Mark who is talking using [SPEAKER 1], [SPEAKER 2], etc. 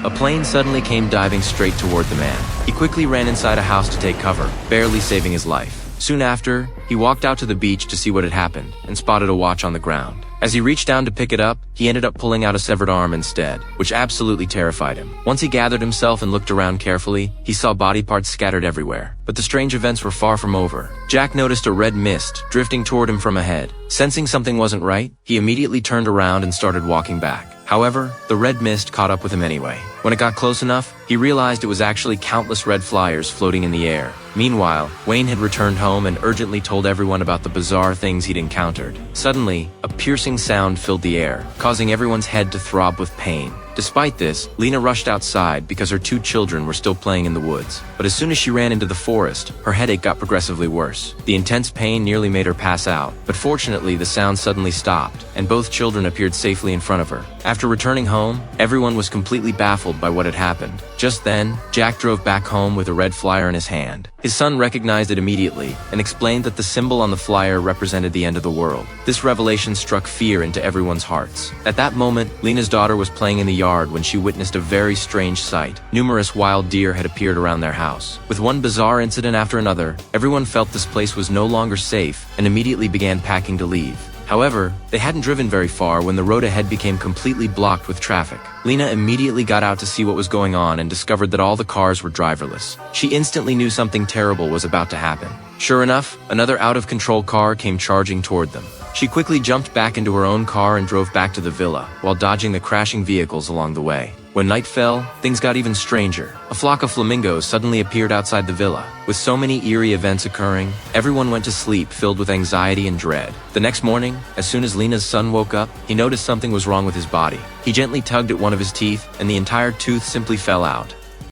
[SPEAKER 1] a plane suddenly came diving straight toward the man. He quickly ran inside a house to take cover, barely saving his life. Soon after, he walked out to the beach to see what had happened and spotted a watch on the ground. As he reached down to pick it up, he ended up pulling out a severed arm instead, which absolutely terrified him. Once he gathered himself and looked around carefully, he saw body parts scattered everywhere. But the strange events were far from over. Jack noticed a red mist drifting toward him from ahead. Sensing something wasn't right, he immediately turned around and started walking back. However, the red mist caught up with him anyway. When it got close enough, he realized it was actually countless red flyers floating in the air. Meanwhile, Wayne had returned home and urgently told everyone about the bizarre things he'd encountered. Suddenly, a piercing sound filled the air, causing everyone's head to throb with pain. Despite this, Lena rushed outside because her 2 children were still playing in the woods. But as soon as she ran into the forest, her headache got progressively worse. The intense pain nearly made her pass out, but fortunately the sound suddenly stopped, and both children appeared safely in front of her. After returning home, everyone was completely baffled by what had happened. Just then, Jack drove back home with a red flyer in his hand. His son recognized it immediately and explained that the symbol on the flyer represented the end of the world. This revelation struck fear into everyone's hearts. At that moment, Lena's daughter was playing in the yard when she witnessed a very strange sight. Numerous wild deer had appeared around their house. With one bizarre incident after another, everyone felt this place was no longer safe and immediately began packing to leave. However, they hadn't driven very far when the road ahead became completely blocked with traffic. Lena immediately got out to see what was going on and discovered that all the cars were driverless. She instantly knew something terrible was about to happen. Sure enough, another out-of-control car came charging toward them. She quickly jumped back into her own car and drove back to the villa, while dodging the crashing vehicles along the way. When night fell, things got even stranger. A flock of flamingos suddenly appeared outside the villa. With so many eerie events occurring, everyone went to sleep filled with anxiety and dread. The next morning, as soon as Lena's son woke up, he noticed something was wrong with his body. He gently tugged at one of his teeth, and the entire tooth simply fell out.